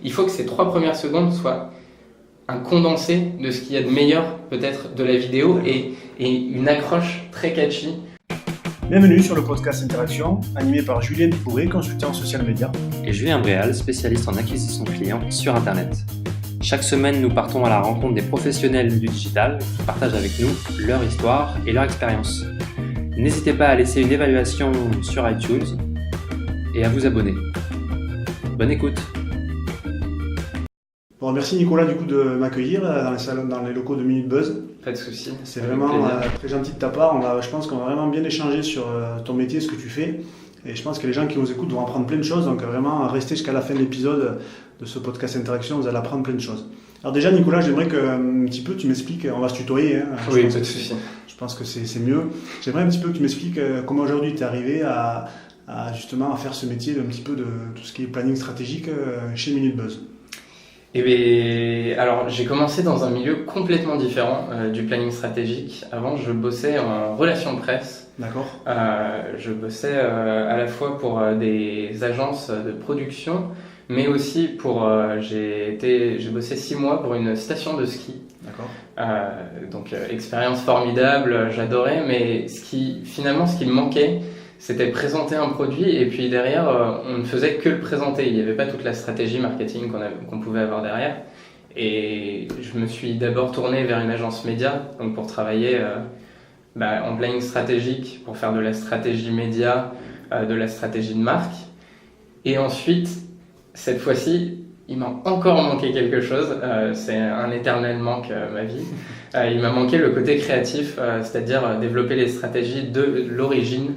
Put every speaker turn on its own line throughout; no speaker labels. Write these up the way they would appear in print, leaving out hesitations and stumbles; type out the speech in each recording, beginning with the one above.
il faut que ces 3 premières secondes soient un condensé de ce qu'il y a de meilleur peut-être de la vidéo et une accroche très catchy.
Bienvenue sur le podcast Interaction, animé par Julien Dubouré, consultant en social media.
Et Julien Bréal, spécialiste en acquisition client sur Internet. Chaque semaine, nous partons à la rencontre des professionnels du digital qui partagent avec nous leur histoire et leur expérience. N'hésitez pas à laisser une évaluation sur iTunes et à vous abonner. Bonne écoute.
Bon, merci Nicolas du coup de m'accueillir dans les locaux de Minute Buzz.
Pas de souci.
C'est vraiment très gentil de ta part. Je pense qu'on va vraiment bien échanger sur ton métier, ce que tu fais. Et je pense que les gens qui nous écoutent vont apprendre plein de choses. Donc vraiment, restez jusqu'à la fin de l'épisode de ce podcast Interaction, vous allez apprendre plein de choses. Alors déjà Nicolas, j'aimerais que un petit peu tu m'expliques, on va se tutoyer.
Oui, pas de souci.
Je pense que c'est mieux. J'aimerais un petit peu que tu m'expliques comment aujourd'hui tu es arrivé à justement à faire ce métier d'un petit peu de tout ce qui est planning stratégique chez Minute Buzz.
Eh bien, alors j'ai commencé dans un milieu complètement différent du planning stratégique. Avant, je bossais en relations presse.
D'accord.
Je bossais à la fois pour des agences de production, mais aussi pour j'ai bossé 6 mois pour une station de ski.
D'accord.
Donc expérience formidable, j'adorais, mais ce qui me manquait, c'était présenter un produit et puis derrière, on ne faisait que le présenter. Il n'y avait pas toute la stratégie marketing qu'on pouvait avoir derrière. Et je me suis d'abord tourné vers une agence média, donc pour travailler en planning stratégique, pour faire de la stratégie média, de la stratégie de marque. Et ensuite, cette fois-ci, il m'a encore manqué quelque chose. C'est un éternel manque, ma vie. Il m'a manqué le côté créatif, c'est-à-dire développer les stratégies de l'origine,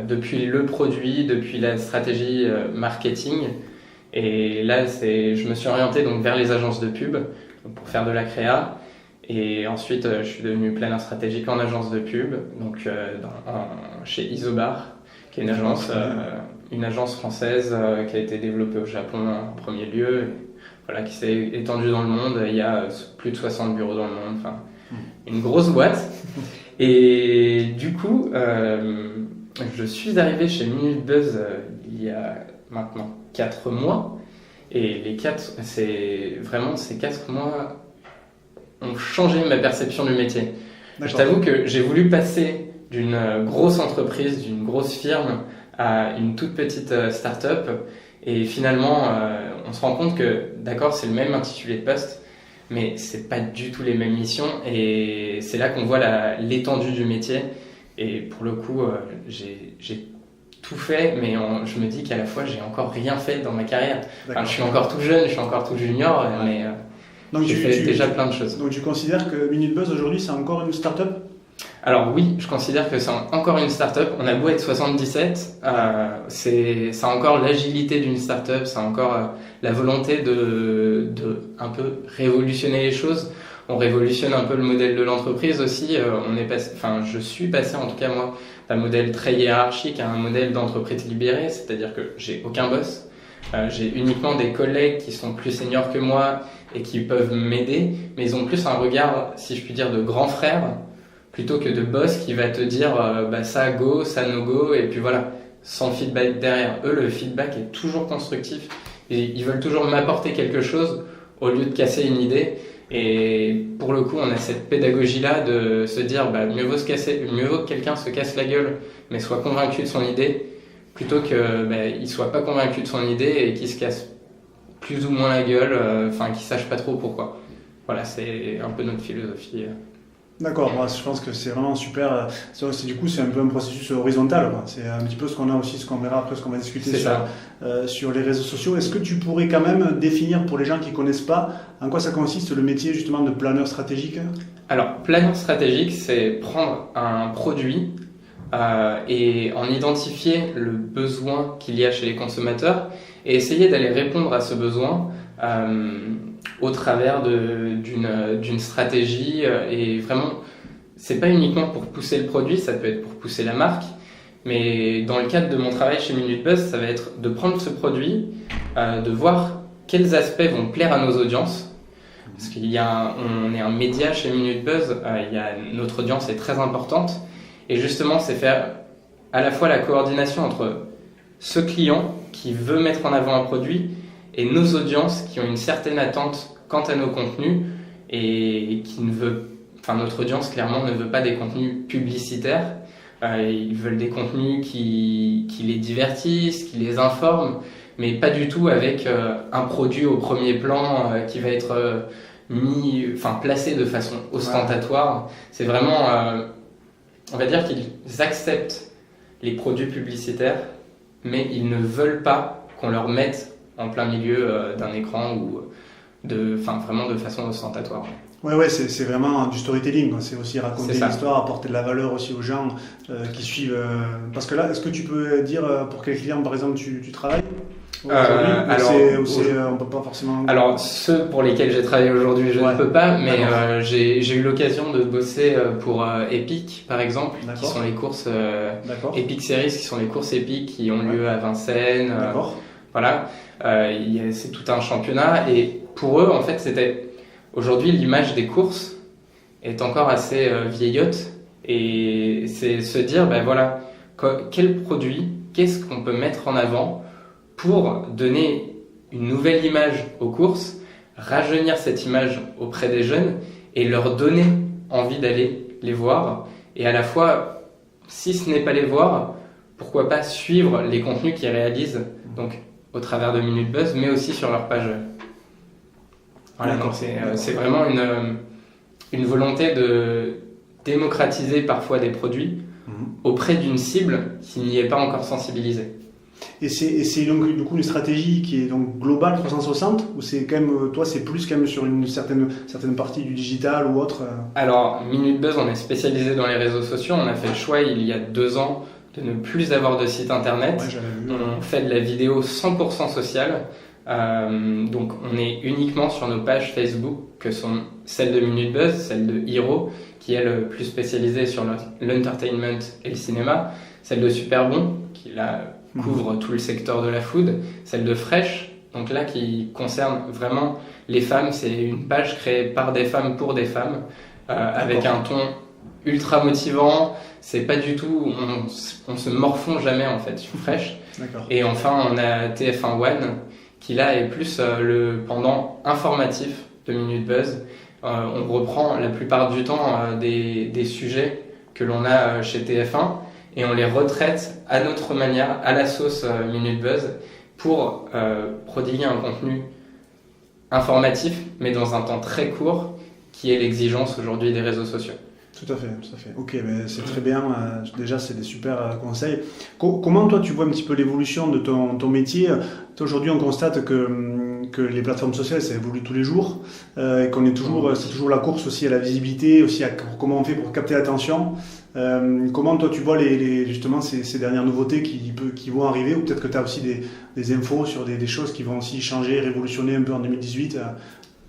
depuis le produit, depuis la stratégie marketing. Et là, je me suis orienté donc vers les agences de pub pour faire de la créa. Et ensuite, je suis devenu planeur stratégique en agence de pub, donc chez Isobar, qui est une agence française qui a été développée au Japon en premier lieu, et, voilà, qui s'est étendue dans le monde. Il y a plus de 60 bureaux dans le monde, enfin une grosse boîte. Et du coup, je suis arrivé chez Minute Buzz il y a maintenant 4 mois, et ces 4 mois ont changé ma perception du métier. D'accord. Je t'avoue que j'ai voulu passer d'une grosse entreprise, d'une grosse firme à une toute petite start-up, et finalement on se rend compte que d'accord, c'est le même intitulé de poste, mais c'est pas du tout les mêmes missions, et c'est là qu'on voit l'étendue du métier. Et pour le coup, j'ai tout fait, mais je me dis qu'à la fois j'ai encore rien fait dans ma carrière. Enfin, je suis encore tout jeune, je suis encore tout junior, mais donc j'ai fait déjà plein de choses. Donc
tu considères que Minute Buzz aujourd'hui c'est encore une start-up ?
Alors oui, je considère que c'est encore une start-up. On a beau être 77, ça a encore l'agilité d'une start-up, ça a encore la volonté de un peu révolutionner les choses. On révolutionne un peu le modèle de l'entreprise aussi. Je suis passé, en tout cas moi, d'un modèle très hiérarchique à un modèle d'entreprise libérée, c'est-à-dire que j'ai aucun boss. J'ai uniquement des collègues qui sont plus seniors que moi et qui peuvent m'aider, mais ils ont plus un regard, si je puis dire, de grand frère, plutôt que de boss qui va te dire ça go, ça no go, et puis voilà, sans feedback derrière. Eux, le feedback est toujours constructif, et ils veulent toujours m'apporter quelque chose au lieu de casser une idée. Et pour le coup, on a cette pédagogie-là de se dire mieux vaut que quelqu'un se casse la gueule, mais soit convaincu de son idée, plutôt qu'il soit pas convaincu de son idée et qu'il se casse plus ou moins la gueule, qu'il sache pas trop pourquoi. Voilà, c'est un peu notre philosophie.
D'accord, moi je pense que c'est vraiment super. C'est un peu un processus horizontal, quoi. C'est un petit peu ce qu'on a aussi, ce qu'on verra après, ce qu'on va discuter sur les réseaux sociaux. Est-ce que tu pourrais quand même définir pour les gens qui ne connaissent pas en quoi ça consiste le métier justement de planeur stratégique ?
Alors, planeur stratégique, c'est prendre un produit et en identifier le besoin qu'il y a chez les consommateurs et essayer d'aller répondre à ce besoin au travers d'une stratégie. Et vraiment, c'est pas uniquement pour pousser le produit, ça peut être pour pousser la marque, mais dans le cadre de mon travail chez Minute Buzz, ça va être de prendre ce produit, de voir quels aspects vont plaire à nos audiences, parce on est un média chez Minute Buzz, notre audience est très importante, et justement c'est faire à la fois la coordination entre ce client qui veut mettre en avant un produit et nos audiences qui ont une certaine attente quant à nos contenus et qui ne veut, enfin notre audience clairement ne veut pas des contenus publicitaires. Ils veulent des contenus qui les divertissent, qui les informent, mais pas du tout avec un produit au premier plan qui va être placé de façon ostentatoire. C'est vraiment, on va dire qu'ils acceptent les produits publicitaires, mais ils ne veulent pas qu'on leur mette en plein milieu d'un écran ou vraiment de façon ostentatoire.
Ouais, c'est vraiment du storytelling, quoi. C'est aussi raconter l'histoire, apporter de la valeur aussi aux gens qui suivent. Parce que là, est-ce que tu peux dire pour quel client, par exemple, tu travailles on peut pas forcément.
Alors, ceux pour lesquels j'ai travaillé aujourd'hui, je ne peux pas, mais j'ai eu l'occasion de bosser pour Epic, par exemple, qui sont les courses Epic Series, qui sont les courses épiques qui ont lieu à Vincennes. Voilà, c'est tout un championnat, et pour eux, en fait, c'était aujourd'hui l'image des courses est encore assez vieillotte, et c'est se dire, quel produit, qu'est-ce qu'on peut mettre en avant pour donner une nouvelle image aux courses, rajeunir cette image auprès des jeunes et leur donner envie d'aller les voir. Et à la fois, si ce n'est pas les voir, pourquoi pas suivre les contenus qu'ils réalisent, donc au travers de Minute Buzz, mais aussi sur leur page. Voilà, donc c'est vraiment une volonté de démocratiser parfois des produits auprès d'une cible qui n'y est pas encore sensibilisée.
Et c'est donc du coup une stratégie qui est donc globale 360, ou c'est quand même, toi c'est plus quand même sur une certaine partie du digital ou autre?
Alors Minute Buzz, on est spécialisé dans les réseaux sociaux. On a fait le choix il y a 2 ans de ne plus avoir de site internet. On fait de la vidéo 100% sociale. Donc on est uniquement sur nos pages Facebook, que sont celle de Minute Buzz, celle de Hero, qui est elle plus spécialisée sur l'entertainment et le cinéma, celle de Superbon, qui là couvre tout le secteur de la food, celle de Fresh, donc là qui concerne vraiment les femmes. C'est une page créée par des femmes pour des femmes, avec un ton ultra motivant. C'est pas du tout, on se morfond jamais en fait sur Fresh. Et enfin on a TF1 One, qui là est plus le pendant informatif de Minute Buzz. On reprend la plupart du temps des sujets que l'on a chez TF1 et on les retraite à notre manière, à la sauce Minute Buzz, pour prodiguer un contenu informatif, mais dans un temps très court, qui est l'exigence aujourd'hui des réseaux sociaux.
Tout à fait. Ok, mais c'est très bien. Déjà, c'est des super conseils. Comment toi, tu vois un petit peu l'évolution de ton métier? Aujourd'hui, on constate que les plateformes sociales, ça évolue tous les jours, et qu'on est toujours, c'est toujours la course aussi à la visibilité, aussi à comment on fait pour capter l'attention. Comment toi, tu vois justement ces dernières nouveautés qui vont arriver, ou peut-être que tu as aussi des infos sur des choses qui vont aussi changer, révolutionner un peu en 2018?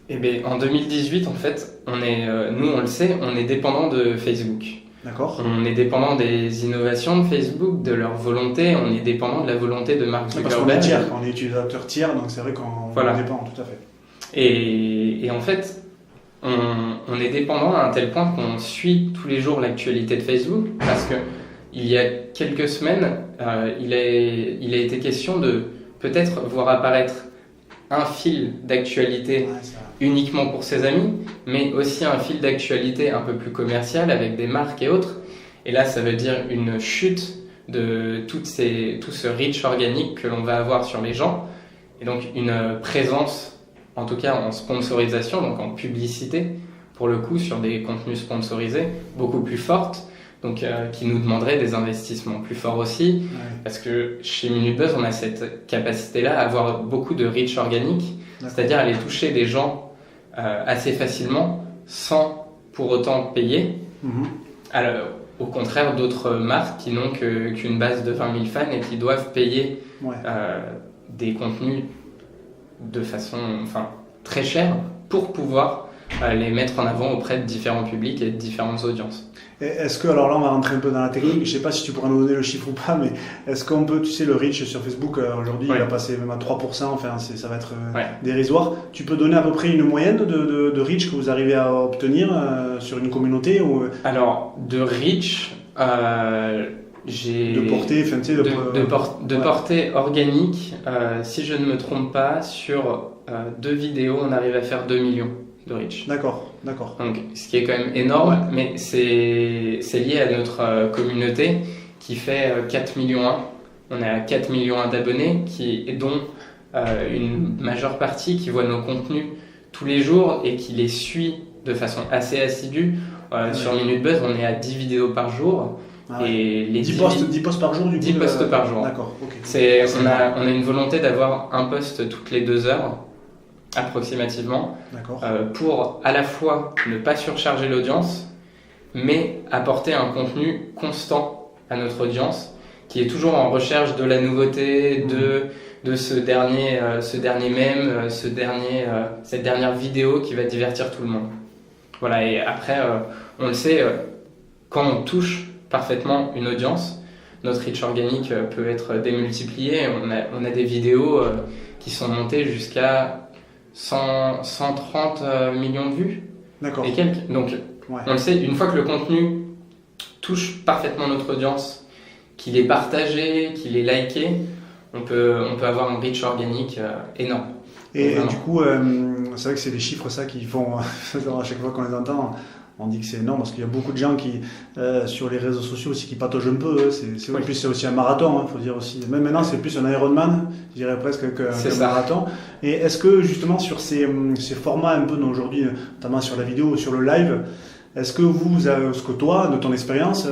Eh bien, en 2018, en fait, nous on le sait, on est dépendant de Facebook.
D'accord.
On est dépendant des innovations de Facebook, de leur volonté, on est dépendant de la volonté de Mark Zuckerberg.
Parce qu'on est utilisateur tiers, donc c'est vrai qu'on dépend, tout à fait.
Et en fait, on est dépendant à un tel point qu'on suit tous les jours l'actualité de Facebook, parce que il y a quelques semaines, il a été question de peut-être voir apparaître un fil d'actualité uniquement pour ses amis, mais aussi un fil d'actualité un peu plus commercial avec des marques et autres. Et là, ça veut dire une chute de tout ce reach organique que l'on va avoir sur les gens, et donc une présence, en tout cas en sponsorisation, donc en publicité, pour le coup, sur des contenus sponsorisés, beaucoup plus forte, donc qui nous demanderait des investissements plus forts aussi, parce que chez Minute Buzz, on a cette capacité-là à avoir beaucoup de reach organique, c'est-à-dire aller toucher des gens assez facilement sans pour autant payer. Alors, au contraire d'autres marques qui n'ont qu'une base de 20 000 fans et qui doivent payer des contenus de façon très chère pour pouvoir les mettre en avant auprès de différents publics et de différentes audiences.
Est-ce que, alors là on va rentrer un peu dans la technique, je ne sais pas si tu pourras nous donner le chiffre ou pas, mais est-ce qu'on peut, tu sais, le reach sur Facebook aujourd'hui il va passer même à 3%, ça va être dérisoire. Tu peux donner à peu près une moyenne de reach que vous arrivez à obtenir sur une communauté ou...
Alors de reach,
De portée, enfin, tu sais,
de portée organique, si je ne me trompe pas, sur 2 vidéos, on arrive à faire 2 millions de reach.
D'accord.
Donc, ce qui est quand même énorme, mais c'est lié à notre communauté qui fait 4 millions 1. On est à 4 millions 1 d'abonnés, dont une majeure partie qui voit nos contenus tous les jours et qui les suit de façon assez assidue. Sur Minute Buzz, on est à 10 vidéos par jour. Et les 10
posts par jour, du coup.
10 posts par jour.
D'accord, ok.
On a une volonté d'avoir un post toutes les 2 heures, approximativement, pour à la fois ne pas surcharger l'audience, mais apporter un contenu constant à notre audience, qui est toujours en recherche de la nouveauté, de ce dernier mème, cette dernière vidéo qui va divertir tout le monde. Voilà, et après, on le sait, quand on touche parfaitement une audience, notre reach organique peut être démultiplié. On a des vidéos qui sont montées jusqu'à 130 millions de vues.
D'accord.
Et quelques. Donc, on le sait, une fois que le contenu touche parfaitement notre audience, qu'il est partagé, qu'il est liké, on peut avoir un reach organique énorme.
Et du coup, c'est vrai que c'est des chiffres ça qui font, à chaque fois qu'on les entend, on dit que c'est énorme parce qu'il y a beaucoup de gens qui, sur les réseaux sociaux aussi, qui pataugent un peu. En plus, c'est aussi un marathon, faut dire aussi. Même maintenant, c'est plus un Ironman, je dirais presque qu'un marathon. Et est-ce que justement sur ces formats un peu aujourd'hui, notamment sur la vidéo ou sur le live, est-ce que toi, de ton expérience,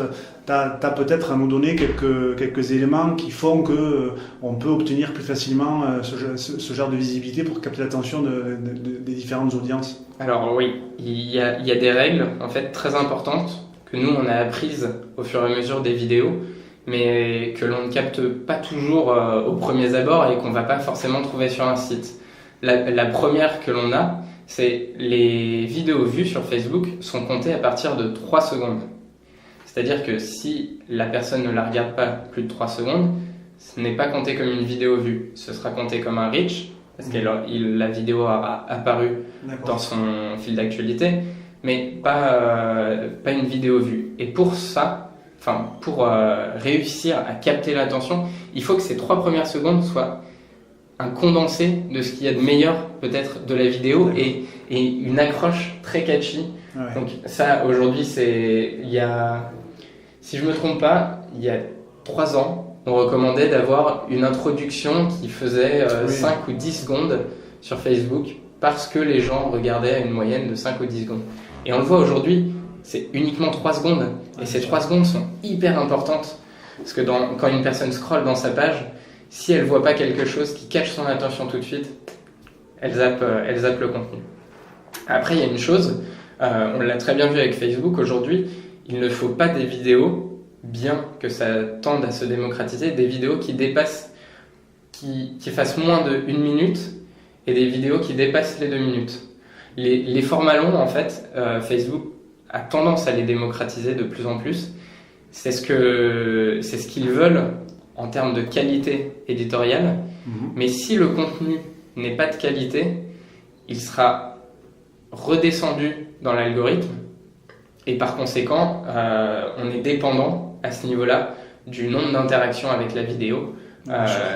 tu as peut-être à nous donner quelques éléments qui font qu'on peut obtenir plus facilement ce genre de visibilité pour capter l'attention des différentes audiences?
Alors oui, il y a des règles en fait très importantes que nous on a apprises au fur et à mesure des vidéos, mais que l'on ne capte pas toujours aux premiers abords et qu'on ne va pas forcément trouver sur un site. La première que l'on a, c'est les vidéos vues sur Facebook sont comptées à partir de 3 secondes. C'est-à-dire que si la personne ne la regarde pas plus de 3 secondes, ce n'est pas compté comme une vidéo vue. Ce sera compté comme un reach, parce que la vidéo aura apparu dans son fil d'actualité, mais pas une vidéo vue. Et pour ça, pour réussir à capter l'attention, il faut que ces 3 premières secondes soient un condensé de ce qu'il y a de meilleur peut-être de la vidéo et une accroche très catchy. Ouais. Donc ça aujourd'hui si je me trompe pas, il y a 3 ans, on recommandait d'avoir une introduction qui faisait 5 ou 10 secondes sur Facebook parce que les gens regardaient à une moyenne de 5 ou 10 secondes. Et on le voit aujourd'hui, c'est uniquement 3 secondes. Et ces 3 secondes sont hyper importantes parce que quand une personne scrolle dans sa page, si elle ne voit pas quelque chose qui cache son attention tout de suite, elle zappe le contenu. Après, il y a une chose, on l'a très bien vu avec Facebook aujourd'hui, il ne faut pas des vidéos, bien que ça tende à se démocratiser, des vidéos qui fassent moins de 1 minute et des vidéos qui dépassent les 2 minutes. Les formats longs, en fait, Facebook a tendance à les démocratiser de plus en plus. C'est ce qu'ils veulent en termes de qualité éditoriale, mais si le contenu n'est pas de qualité, il sera redescendu dans l'algorithme et par conséquent, on est dépendant à ce niveau-là du nombre d'interactions avec la vidéo.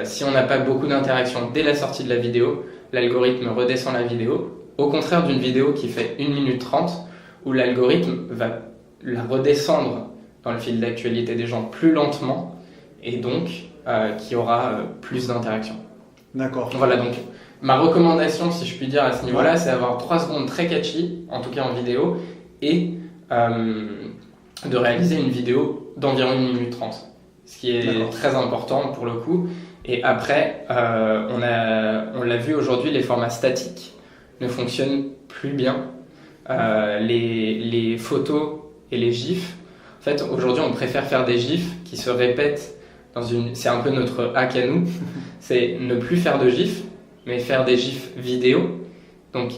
Si on n'a pas beaucoup d'interactions dès la sortie de la vidéo, l'algorithme redescend la vidéo, au contraire d'une vidéo qui fait 1 minute 30 où l'algorithme va la redescendre dans le fil d'actualité des gens plus lentement et donc qui aura plus d'interactions.
D'accord.
Voilà, donc ma recommandation, si je puis dire à ce niveau-là, c'est d'avoir 3 secondes très catchy, en tout cas en vidéo, et de réaliser une vidéo d'environ 1 minute 30, ce qui est très important pour le coup. Et après, on l'a vu aujourd'hui, les formats statiques ne fonctionnent plus bien. Les photos et les gifs, en fait, aujourd'hui, on préfère faire des gifs qui se répètent c'est un peu notre hack à nous, c'est ne plus faire de gifs, mais faire des gifs vidéo, donc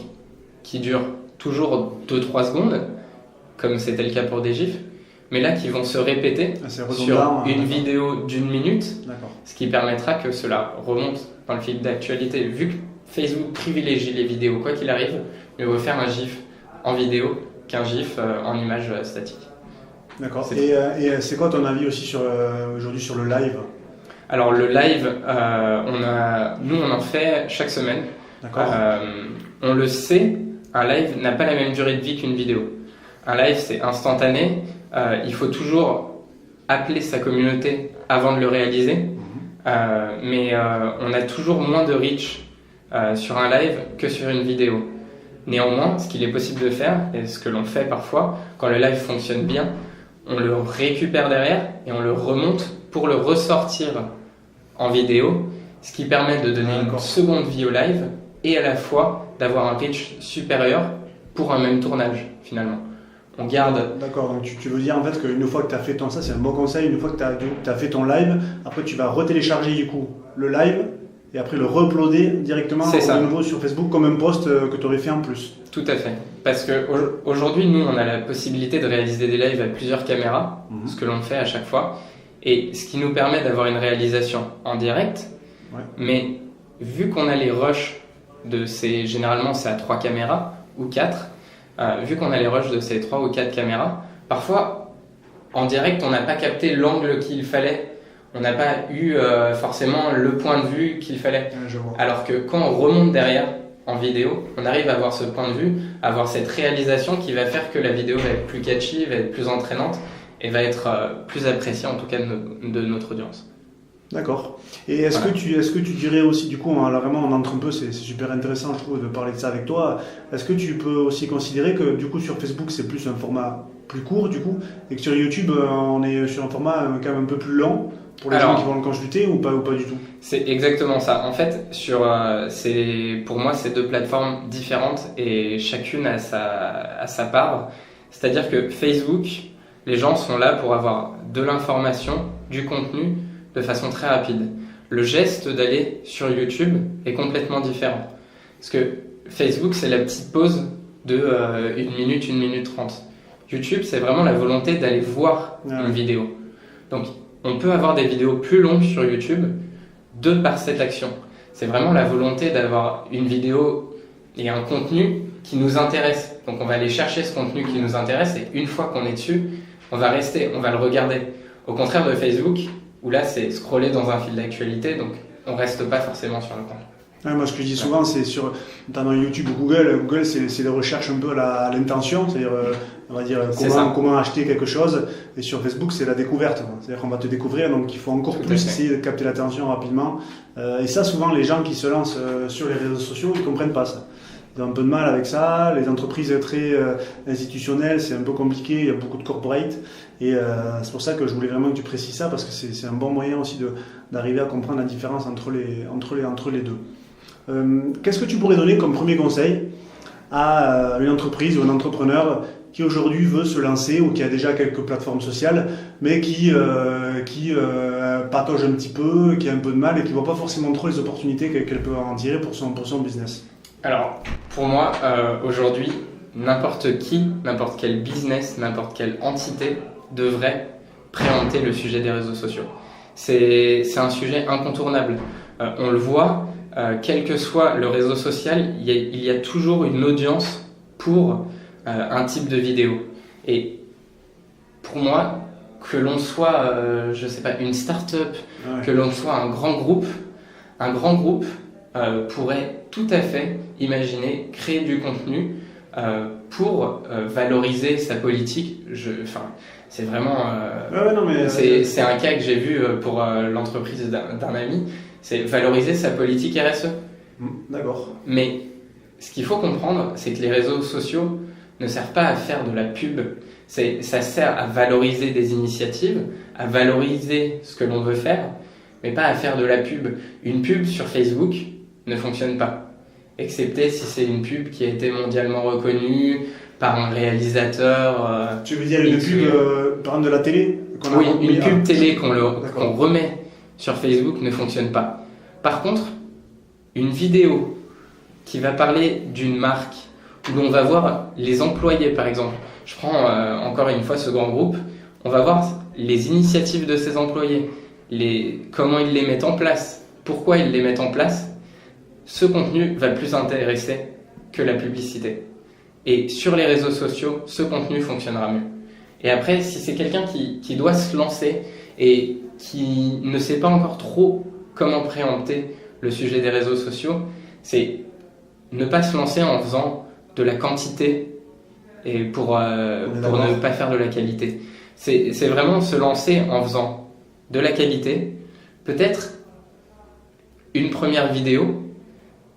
qui durent toujours 2-3 secondes, comme c'était le cas pour des gifs, mais là qui vont se répéter sur une vidéo d'1 minute, ce qui permettra que cela remonte dans le fil d'actualité. Vu que Facebook privilégie les vidéos, quoi qu'il arrive, mieux vaut faire un gif en vidéo qu'un gif en image statique.
D'accord. Et c'est quoi ton avis aussi aujourd'hui sur le live?
Alors le live, nous on en fait chaque semaine.
D'accord.
On le sait, un live n'a pas la même durée de vie qu'une vidéo. Un live c'est instantané, il faut toujours appeler sa communauté avant de le réaliser, mais on a toujours moins de reach sur un live que sur une vidéo. Néanmoins, ce qu'il est possible de faire, et ce que l'on fait parfois, quand le live fonctionne bien, on le récupère derrière et on le remonte pour le ressortir en vidéo, ce qui permet de donner une seconde vie au live et à la fois d'avoir un reach supérieur pour un même tournage finalement. On garde...
D'accord, donc tu veux dire en fait qu'une fois que tu as fait ça c'est un bon conseil, une fois que tu as fait ton live, après tu vas retélécharger du coup le live et après le re-uploader directement au nouveau sur Facebook comme un post que tu aurais fait en plus.
Tout à fait, parce qu'aujourd'hui nous on a la possibilité de réaliser des lives à plusieurs caméras, ce que l'on fait à chaque fois, et ce qui nous permet d'avoir une réalisation en direct, mais vu qu'on a les rushs généralement c'est à 3 caméras ou 4, vu qu'on a les rushs de ces 3 ou 4 caméras, parfois en direct on n'a pas capté l'angle qu'il fallait, on n'a pas eu forcément le point de vue qu'il fallait, alors que quand on remonte derrière en vidéo, on arrive à avoir ce point de vue, à avoir cette réalisation qui va faire que la vidéo va être plus catchy, va être plus entraînante et va être plus appréciée en tout cas de notre audience.
D'accord. Et est-ce que tu dirais aussi, du coup, là vraiment on entre un peu, c'est super intéressant je trouve de parler de ça avec toi, est-ce que tu peux aussi considérer que du coup sur Facebook c'est plus un format plus court du coup, et que sur YouTube on est sur un format quand même un peu plus long pour les gens qui vont le consulter ou pas du tout?
C'est exactement ça. En fait, pour moi c'est 2 plateformes différentes et chacune a sa part. C'est-à-dire que Facebook, les gens sont là pour avoir de l'information, du contenu, de façon très rapide. Le geste d'aller sur YouTube est complètement différent. Parce que Facebook, c'est la petite pause de 1 minute, 1 minute 30. YouTube, c'est vraiment la volonté d'aller voir une vidéo. Donc, on peut avoir des vidéos plus longues sur YouTube de par cette action. C'est vraiment la volonté d'avoir une vidéo et un contenu qui nous intéresse. Donc, on va aller chercher ce contenu qui nous intéresse et une fois qu'on est dessus, on va rester, on va le regarder. Au contraire de Facebook, où là c'est scroller dans un fil d'actualité, donc on reste pas forcément sur le compte.
Ouais, moi ce que je dis souvent c'est notamment YouTube ou Google c'est des recherches un peu à l'intention, c'est-à-dire on va dire comment acheter quelque chose, et sur Facebook c'est la découverte, c'est-à-dire qu'on va te découvrir, donc il faut encore plus essayer de capter l'attention rapidement, et ça souvent les gens qui se lancent sur les réseaux sociaux ils comprennent pas ça. Ils ont un peu de mal avec ça, les entreprises très institutionnelles, c'est un peu compliqué, il y a beaucoup de corporate, et c'est pour ça que je voulais vraiment que tu précises ça, parce que c'est un bon moyen aussi d'arriver à comprendre la différence entre les deux. Qu'est-ce que tu pourrais donner comme premier conseil à une entreprise ou un entrepreneur qui aujourd'hui veut se lancer ou qui a déjà quelques plateformes sociales, mais qui patauge un petit peu, qui a un peu de mal et qui ne voit pas forcément trop les opportunités qu'elle peut en tirer pour son business?
Alors, pour moi, aujourd'hui, n'importe qui, n'importe quel business, n'importe quelle entité devrait préempter le sujet des réseaux sociaux. C'est un sujet incontournable. On le voit, quel que soit le réseau social, il y a toujours une audience pour un type de vidéo. Et pour moi, que l'on soit, je sais pas, une start-up, que l'on soit un grand groupe pourrait tout à fait imaginer créer du contenu pour valoriser sa politique. C'est vraiment c'est un cas que j'ai vu pour l'entreprise d'un ami, c'est valoriser sa politique RSE.
D'accord.
Mais ce qu'il faut comprendre, c'est que les réseaux sociaux ne servent pas à faire de la pub, ça sert à valoriser des initiatives, à valoriser ce que l'on veut faire, mais pas à faire de la pub. Une pub sur Facebook ne fonctionne pas, excepté si c'est une pub qui a été mondialement reconnue par un réalisateur.
Tu veux dire une pub, par exemple de la télé?
Oui, une pub télé qu'on remet sur Facebook ne fonctionne pas. Par contre, une vidéo qui va parler d'une marque, où l'on va voir les employés par exemple, je prends encore une fois ce grand groupe, on va voir les initiatives de ces employés, comment ils les mettent en place, pourquoi ils les mettent en place. Ce contenu va plus intéresser que la publicité. Et sur les réseaux sociaux, ce contenu fonctionnera mieux. Et après, si c'est quelqu'un qui doit se lancer et qui ne sait pas encore trop comment préempter le sujet des réseaux sociaux, c'est ne pas se lancer en faisant de la quantité et pour ne pas faire de la qualité. C'est vraiment se lancer en faisant de la qualité, peut-être une première vidéo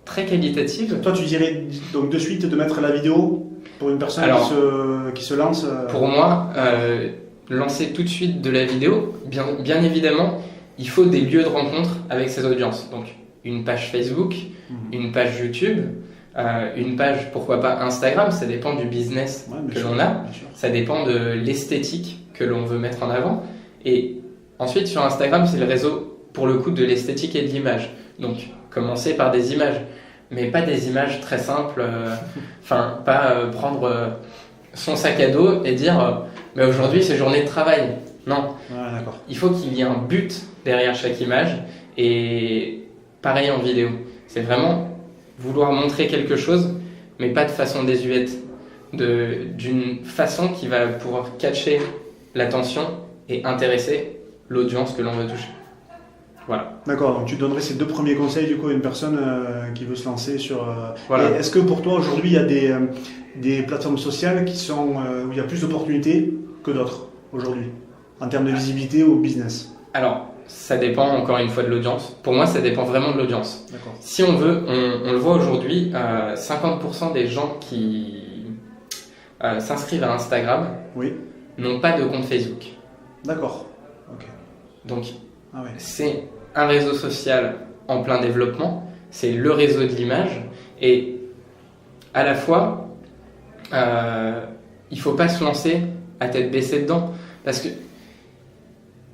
très qualitative.
Toi, tu dirais donc de suite de mettre la vidéo pour une personne qui se lance
Pour moi, lancer tout de suite de la vidéo, bien évidemment, il faut des lieux de rencontre avec ses audiences. Donc, une page Facebook, une page YouTube, une page, pourquoi pas Instagram, ça dépend du business que l'on a, ça dépend de l'esthétique que l'on veut mettre en avant. Et ensuite, sur Instagram, c'est le réseau, pour le coup, de l'esthétique et de l'image. Donc, commencer par des images, mais pas des images très simples, pas prendre son sac à dos et dire mais aujourd'hui, c'est journée de travail. Non, il faut qu'il y ait un but derrière chaque image, et pareil en vidéo. C'est vraiment vouloir montrer quelque chose, mais pas de façon désuète, d'une façon qui va pouvoir catcher l'attention et intéresser l'audience que l'on veut toucher. Voilà.
D'accord, donc tu donnerais ces 2 premiers conseils du coup à une personne qui veut se lancer sur...
Voilà.
Est-ce que pour toi aujourd'hui il y a des plateformes sociales qui sont, où il y a plus d'opportunités que d'autres aujourd'hui, en termes de visibilité ou business?
Alors, ça dépend encore une fois de l'audience. Pour moi, ça dépend vraiment de l'audience.
D'accord.
Si on veut, on le voit aujourd'hui, 50% des gens qui s'inscrivent à Instagram n'ont pas de compte Facebook.
D'accord. Ok.
Donc, c'est un réseau social en plein développement, c'est le réseau de l'image, et à la fois, il ne faut pas se lancer à tête baissée dedans, parce que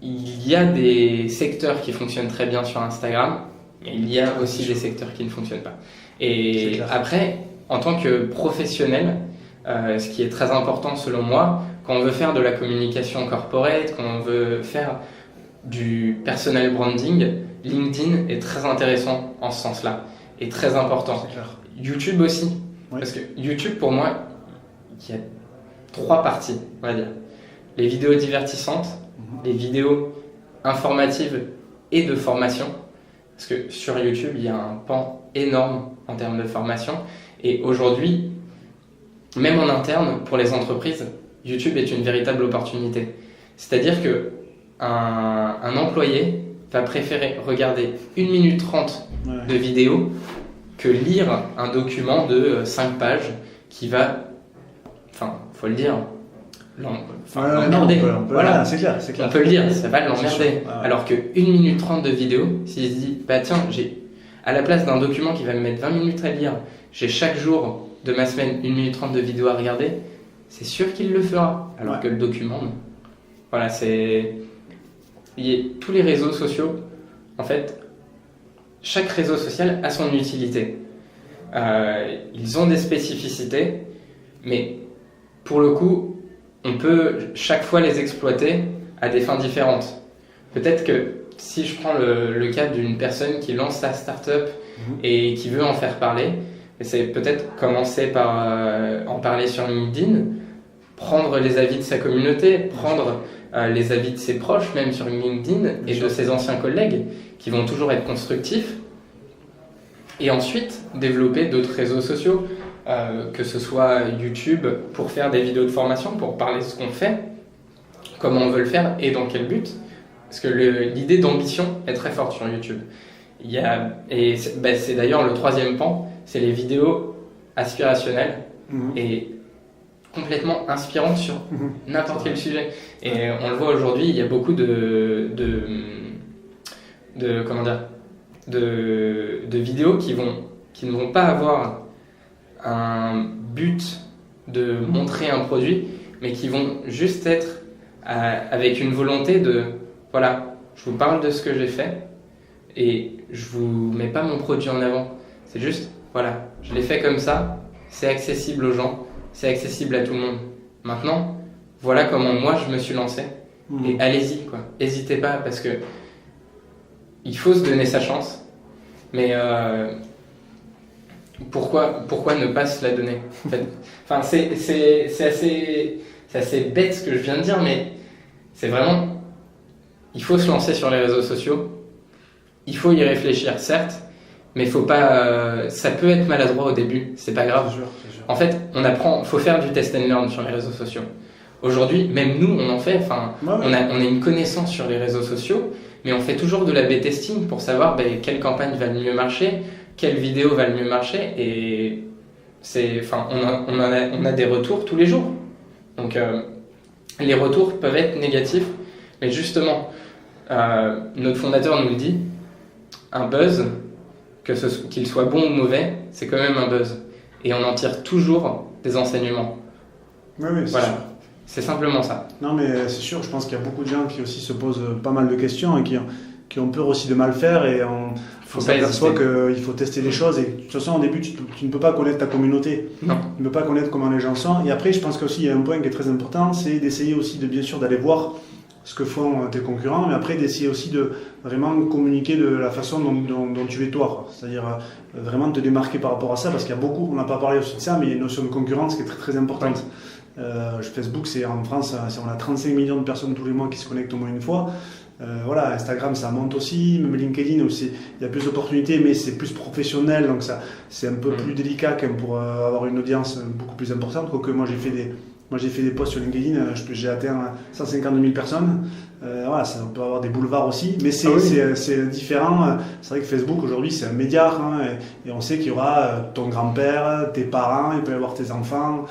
il y a des secteurs qui fonctionnent très bien sur Instagram, mais il y a aussi des secteurs qui ne fonctionnent pas. Et après, en tant que professionnel, ce qui est très important selon moi, quand on veut faire de la communication corporate, quand on veut faire du personal branding, LinkedIn est très intéressant en ce sens-là, et très important. YouTube aussi, parce que YouTube, pour moi, il y a 3 parties, on va dire. Les vidéos divertissantes, les vidéos informatives et de formation, parce que sur YouTube, il y a un pan énorme en termes de formation, et aujourd'hui, même en interne, pour les entreprises, YouTube est une véritable opportunité. C'est-à-dire que un employé va préférer regarder 1 minute 30 de vidéo que lire un document de 5 pages qui va, faut le dire, l'emmerder.
Voilà, c'est clair.
On peut le dire, ça va l'emmerder. Alors que 1 minute 30 de vidéo, s'il se dit, tiens, à la place d'un document qui va me mettre 20 minutes à lire, j'ai chaque jour de ma semaine 1 minute 30 de vidéo à regarder, c'est sûr qu'il le fera. Alors que le document, non. Voilà, tous les réseaux sociaux, en fait, chaque réseau social a son utilité. Ils ont des spécificités, mais pour le coup, on peut chaque fois les exploiter à des fins différentes. Peut-être que si je prends le cas d'une personne qui lance sa start-up et qui veut en faire parler, c'est peut-être commencer par en parler sur LinkedIn, prendre les avis de sa communauté, prendre les avis de ses proches, même sur LinkedIn, et de ses anciens collègues, qui vont toujours être constructifs, et ensuite développer d'autres réseaux sociaux, que ce soit YouTube pour faire des vidéos de formation, pour parler de ce qu'on fait, comment on veut le faire et dans quel but, parce que l'idée d'ambition est très forte sur YouTube. C'est d'ailleurs le 3e pan, c'est les vidéos aspirationnelles et complètement inspirantes sur n'importe quel sujet. Et on le voit aujourd'hui, il y a beaucoup de vidéos qui ne vont pas avoir un but de montrer un produit, mais qui vont juste être avec une volonté de voilà, je vous parle de ce que j'ai fait et je vous mets pas mon produit en avant. C'est juste voilà, je l'ai fait comme ça, c'est accessible aux gens, c'est accessible à tout le monde. Maintenant, voilà comment moi je me suis lancé. Et allez-y, quoi. N'hésitez pas, parce que il faut se donner sa chance. Mais pourquoi ne pas se la donner, en fait. Enfin, c'est c'est assez bête ce que je viens de dire, mais c'est vraiment, il faut se lancer sur les réseaux sociaux, il faut y réfléchir, certes, mais faut pas, ça peut être maladroit au début, c'est pas grave.
C'est sûr.
En fait, on apprend, faut faire du test and learn sur les réseaux sociaux. Aujourd'hui, même nous, on en fait, on a une connaissance sur les réseaux sociaux, mais on fait toujours de l'A/B testing pour savoir quelle campagne va le mieux marcher, quelle vidéo va le mieux marcher, et on a des retours tous les jours. Donc, les retours peuvent être négatifs, mais justement, notre fondateur nous le dit, un buzz, qu'il soit bon ou mauvais, c'est quand même un buzz. Et on en tire toujours des enseignements.
Oui, c'est
voilà.
sûr.
C'est simplement ça.
Non, mais c'est sûr, je pense qu'il y a beaucoup de gens qui aussi se posent pas mal de questions et qui ont peur aussi de mal faire, et on s'aperçoit qu'il faut tester des choses, et de toute façon au début tu ne peux pas connaître ta communauté.
Non.
Tu ne peux pas connaître comment les gens sont, et après je pense qu'aussi il y a un point qui est très important, c'est d'essayer aussi bien sûr d'aller voir ce que font tes concurrents, mais après d'essayer aussi de vraiment communiquer de la façon dont tu es toi, c'est-à-dire vraiment te démarquer par rapport à ça, parce qu'il y a beaucoup, on n'a pas parlé aussi de ça, mais il y a une notion de concurrence qui est très très importante. Facebook, en France, on a 35 millions de personnes tous les mois qui se connectent au moins une fois. Voilà, Instagram ça monte aussi, même LinkedIn aussi, il y a plus d'opportunités, mais c'est plus professionnel, donc c'est un peu plus délicat quand même pour avoir une audience beaucoup plus importante. Quoique moi j'ai fait des posts sur LinkedIn, j'ai atteint 152 000 personnes. Voilà, ça peut avoir des boulevards aussi, mais c'est différent. C'est vrai que Facebook aujourd'hui c'est un média, et on sait qu'il y aura ton grand-père, tes parents, il peut y avoir tes enfants.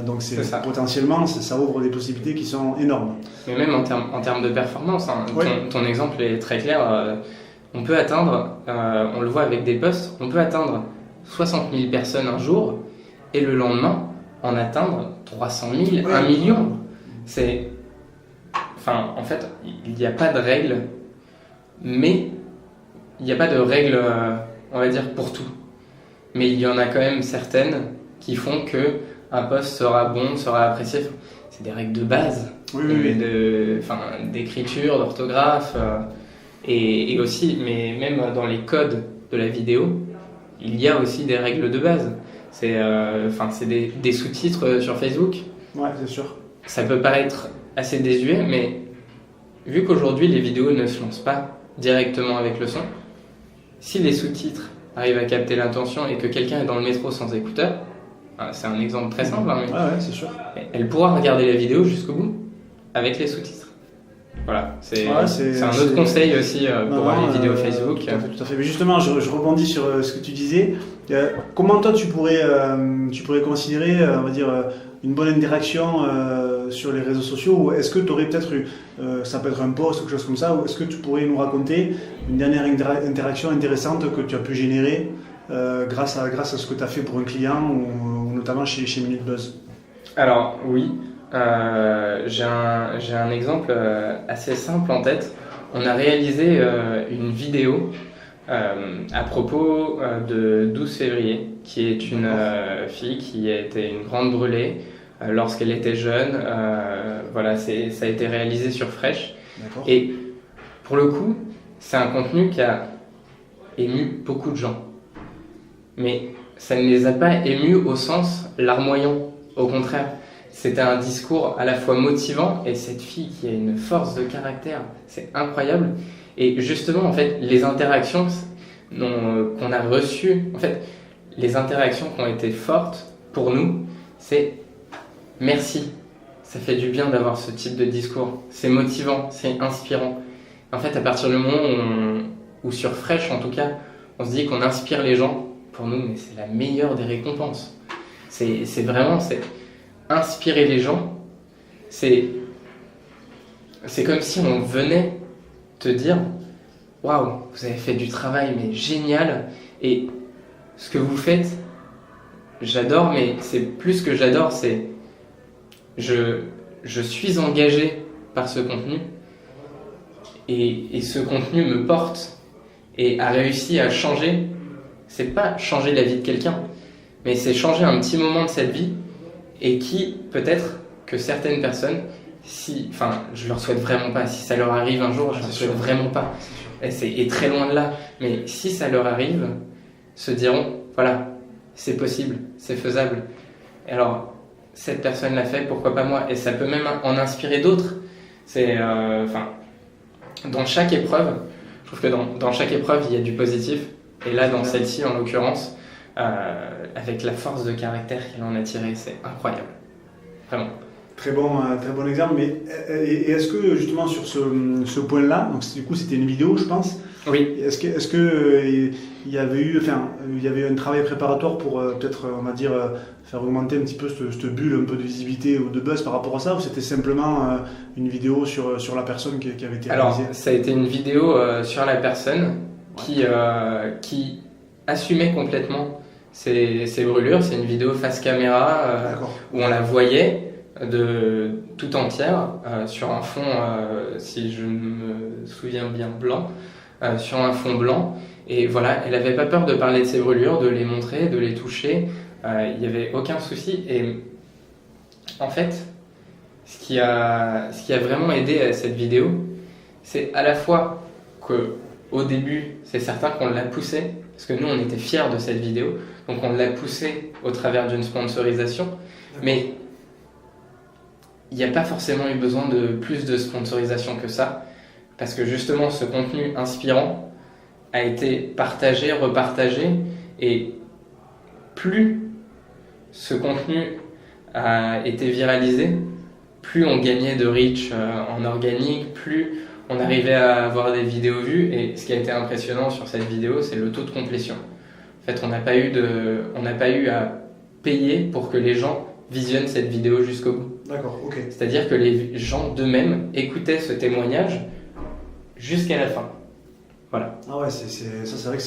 Donc potentiellement ça ouvre des possibilités qui sont énormes.
Mais même en termes de performance, ton exemple est très clair. On peut atteindre, on le voit avec des posts, on peut atteindre 60 000 personnes un jour, et le lendemain en atteindre 300 000, 1 million. En fait, il n'y a pas de règle, mais il n'y a pas de règle, on va dire, pour tout. Mais il y en a quand même certaines qui font que un post sera bon, sera apprécié. C'est des règles de base, d'écriture, d'orthographe, et aussi, mais même dans les codes de la vidéo, il y a aussi des règles de base. C'est des sous-titres sur Facebook.
Ouais, c'est sûr.
Ça peut paraître assez désuet, mais vu qu'aujourd'hui les vidéos ne se lancent pas directement avec le son, si les sous-titres arrivent à capter l'intention et que quelqu'un est dans le métro sans écouteurs, c'est un exemple très simple, mais
c'est sûr.
Elle pourra regarder la vidéo jusqu'au bout avec les sous-titres. Voilà, c'est un autre conseil aussi pour les vidéos Facebook.
Tout à fait. Mais justement, je rebondis sur ce que tu disais. Comment toi tu pourrais considérer, on va dire, une bonne interaction sur les réseaux sociaux, ou est-ce que tu aurais peut-être ça peut être un post ou quelque chose comme ça, ou est-ce que tu pourrais nous raconter une dernière interaction intéressante que tu as pu générer grâce à ce que tu as fait pour un client, ou notamment chez Minute Buzz?
Alors oui, j'ai un exemple assez simple en tête. On a réalisé une vidéo à propos de 12 février, qui est une fille qui a été une grande brûlée lorsqu'elle était jeune. Voilà, ça a été réalisé sur Fresh.
D'accord.
Et pour le coup, c'est un contenu qui a ému beaucoup de gens. Mais ça ne les a pas émus au sens larmoyant. Au contraire, c'était un discours à la fois motivant, et cette fille qui a une force de caractère, c'est incroyable. Et justement, en fait, les interactions qu'on a reçues, en fait, les interactions qui ont été fortes pour nous, c'est merci. Ça fait du bien d'avoir ce type de discours. C'est motivant, c'est inspirant. En fait, à partir du moment où sur Fresh, en tout cas, on se dit qu'on inspire les gens, pour nous, mais c'est la meilleure des récompenses. C'est inspirer les gens. C'est comme si on venait te dire « Waouh, vous avez fait du travail, mais génial, et ce que vous faites, j'adore, mais c'est plus que j'adore, c'est je suis engagé par ce contenu, et ce contenu me porte et a réussi à changer. C'est pas changer la vie de quelqu'un, mais c'est changer un petit moment de cette vie, et qui peut-être que certaines personnes, je leur souhaite vraiment pas, si ça leur arrive un jour, je leur souhaite vraiment pas, et très loin de là, mais si ça leur arrive, se diront voilà, c'est possible, c'est faisable. Et alors cette personne l'a fait, pourquoi pas moi? Et ça peut même en inspirer d'autres. C'est, dans chaque épreuve, je trouve que dans chaque épreuve, il y a du positif. Et là, dans celle-ci, en l'occurrence, avec la force de caractère qu'il en a tiré, c'est incroyable. Vraiment.
Très bon exemple. Mais est-ce que justement sur ce point-là, donc du coup c'était une vidéo, je pense.
Oui.
Est-ce que il y avait eu un travail préparatoire pour peut-être, on va dire, faire augmenter un petit peu cette bulle un peu de visibilité ou de buzz par rapport à ça, ou c'était simplement une vidéo sur la personne qui avait été réalisée?
Alors, ça a été une vidéo sur la personne qui assumait complètement ses brûlures. C'est une vidéo face caméra où on la voyait tout entière sur un fond, si je me souviens bien, blanc, sur un fond blanc. Et voilà, elle n'avait pas peur de parler de ses brûlures, de les montrer, de les toucher. Il n'y avait aucun souci. Et en fait, ce qui a vraiment aidé à cette vidéo, c'est à la fois qu'au début, c'est certain qu'on l'a poussée, parce que nous, on était fiers de cette vidéo, donc on l'a poussée au travers d'une sponsorisation, mais il n'y a pas forcément eu besoin de plus de sponsorisation que ça, parce que justement, ce contenu inspirant a été partagé, repartagé, et plus ce contenu a été viralisé, plus on gagnait de reach en organique, plus on arrivait à avoir des vidéos vues. Et ce qui a été impressionnant sur cette vidéo, c'est le taux de complétion. En fait, on n'a pas eu à payer pour que les gens visionnent cette vidéo jusqu'au bout.
D'accord, ok.
C'est-à-dire que les gens d'eux-mêmes écoutaient ce témoignage jusqu'à la fin. Voilà.
Ah ouais, c'est vrai que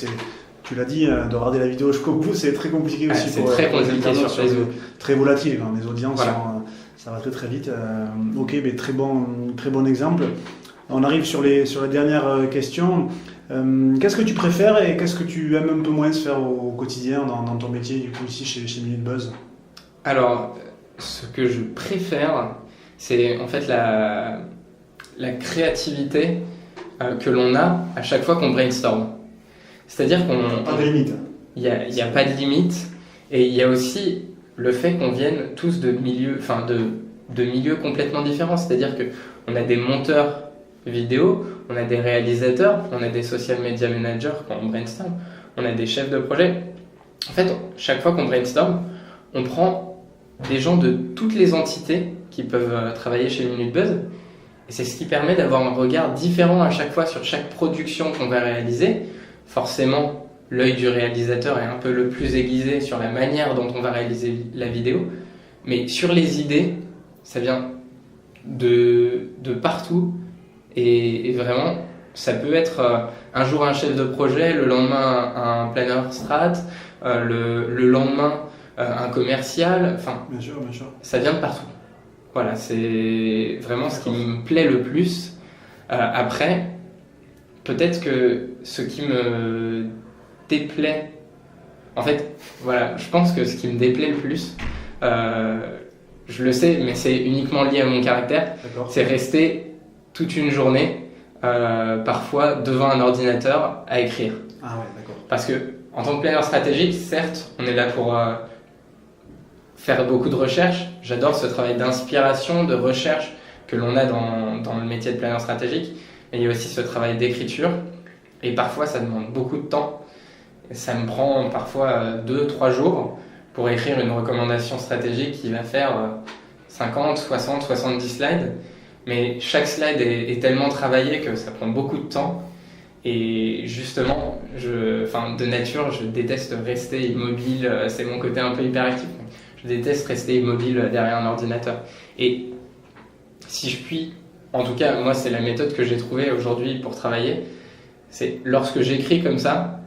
tu l'as dit, de regarder la vidéo jusqu'au bout, c'est très compliqué aussi.
C'est très compliqué sur Facebook.
Très volatile, quand les audiences,
voilà.
Ça va très très vite. Ok, mais très bon exemple. On arrive sur les dernières questions. Qu'est-ce que tu préfères et qu'est-ce que tu aimes un peu moins faire au quotidien dans ton métier, du coup, ici chez Minute Buzz?
Alors, ce que je préfère, c'est en fait la créativité que l'on a à chaque fois qu'on brainstorm. C'est-à-dire qu'on...
Pas de limite.
Il n'y a pas de limite. Et il y a aussi le fait qu'on vienne tous de milieux complètement différents. C'est-à-dire qu'on a des monteurs vidéo, on a des réalisateurs, on a des social media managers quand on brainstorm, on a des chefs de projet. En fait, chaque fois qu'on brainstorm, on prend des gens de toutes les entités qui peuvent travailler chez Minute Buzz. Et c'est ce qui permet d'avoir un regard différent à chaque fois sur chaque production qu'on va réaliser. Forcément, l'œil du réalisateur est un peu le plus aiguisé sur la manière dont on va réaliser la vidéo. Mais sur les idées, ça vient de partout. Et vraiment, ça peut être un jour un chef de projet, le lendemain un planeur strat, le lendemain un commercial. Enfin,
bien sûr.
Ça vient de partout. Voilà, c'est vraiment ce qui me plaît le plus. Après, peut-être que ce qui me déplaît, en fait, voilà, je pense que ce qui me déplaît le plus, je le sais, mais c'est uniquement lié à mon caractère, c'est rester toute une journée, parfois devant un ordinateur à écrire.
Ah ouais, d'accord.
Parce que en tant que planeur stratégique, certes, on est là pour faire beaucoup de recherche. J'adore ce travail d'inspiration, de recherche que l'on a dans le métier de planeur stratégique. Mais il y a aussi ce travail d'écriture. Et parfois, ça demande beaucoup de temps. Et ça me prend parfois 2-3 jours pour écrire une recommandation stratégique qui va faire 50, 60, 70 slides. Mais chaque slide est tellement travaillé que ça prend beaucoup de temps. Et justement, de nature, je déteste rester immobile. C'est mon côté un peu hyperactif. Je déteste rester immobile derrière un ordinateur. Et si je puis, en tout cas, moi, c'est la méthode que j'ai trouvée aujourd'hui pour travailler. C'est lorsque j'écris comme ça,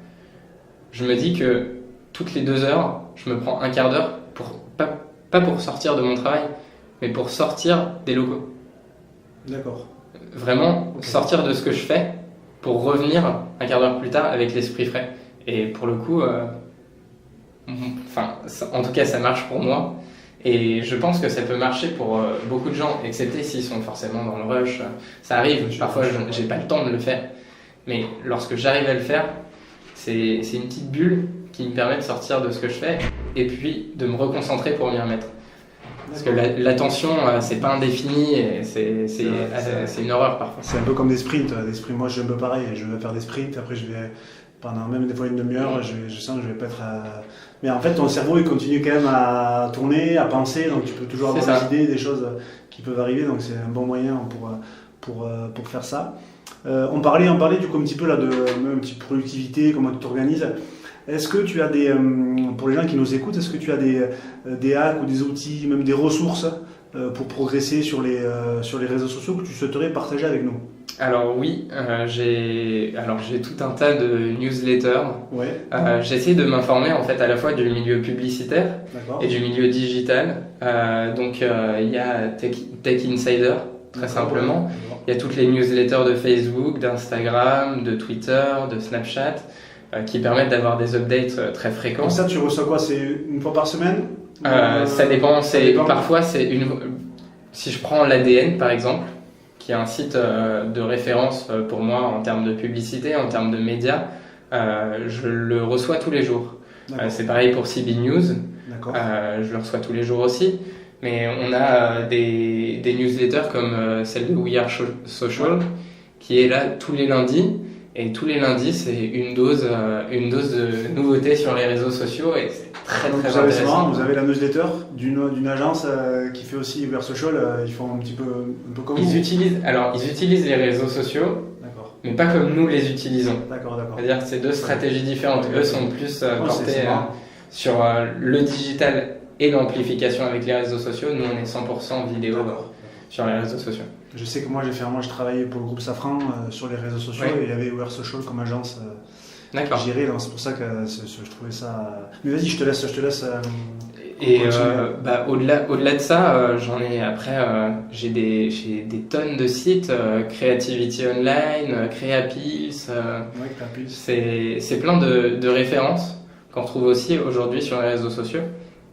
je me dis que toutes les 2 heures, je me prends un quart d'heure pas pour sortir de mon travail, mais pour sortir des locaux.
D'accord.
Vraiment, sortir de ce que je fais pour revenir un quart d'heure plus tard avec l'esprit frais. Et pour le coup, en tout cas, ça marche pour moi. Et je pense que ça peut marcher pour beaucoup de gens, excepté s'ils sont forcément dans le rush. Ça arrive, parfois j'ai pas le temps de le faire. Mais lorsque j'arrive à le faire, c'est une petite bulle qui me permet de sortir de ce que je fais et puis de me reconcentrer pour m'y remettre. Parce que l'attention, c'est pas indéfini et c'est une horreur parfois.
C'est un peu comme des sprints. Moi, je suis un peu pareil. Je vais faire des sprints, après je vais pendant même des fois une demi-heure, je sens que je vais pas être. Mais en fait, ton cerveau il continue quand même à tourner, à penser, donc tu peux toujours avoir des idées, des choses qui peuvent arriver. Donc c'est un bon moyen pour faire ça. On parlait du coup un petit peu là de même un petit productivité, comment tu t'organises. Est-ce que tu as pour les gens qui nous écoutent, est-ce que tu as des hacks ou des outils, même des ressources pour progresser sur les réseaux sociaux que tu souhaiterais partager avec nous?
Alors oui, j'ai tout un tas de newsletters.
Ouais.
J'essaie de m'informer en fait à la fois du milieu publicitaire et du milieu digital. Donc il y a Tech Insider, très simplement. Il y a toutes les newsletters de Facebook, d'Instagram, de Twitter, de Snapchat, qui permettent d'avoir des updates très fréquents.
Donc ça, tu reçois quoi? C'est une fois par semaine?
Ça dépend. Parfois, si je prends l'ADN par exemple, qui est un site de référence pour moi en termes de publicité, en termes de médias, je le reçois tous les jours. C'est pareil pour CB News, je le reçois tous les jours aussi. Mais on a des newsletters comme celle de We Are Social, qui est là tous les lundis. Et tous les lundis, c'est une dose de nouveautés sur les réseaux sociaux et c'est très intéressant.
Vous avez la newsletter d'une agence qui fait aussi We Are Social, ils font un peu comme
ils utilisent les réseaux sociaux, mais pas comme nous les utilisons.
D'accord.
C'est-à-dire que c'est deux stratégies différentes. Eux sont plus portés sur le digital et l'amplification avec les réseaux sociaux. Nous, on est 100% vidéo sur les réseaux sociaux.
Je sais que moi, je travaillais pour le groupe Safran sur les réseaux sociaux et il y avait We Are Social comme agence gérée. Donc c'est pour ça que je trouvais ça. Mais vas-y, je te laisse.
Et au-delà de ça, j'ai des tonnes de sites, Creativity Online, Creapills. C'est plein de références qu'on retrouve aussi aujourd'hui sur les réseaux sociaux,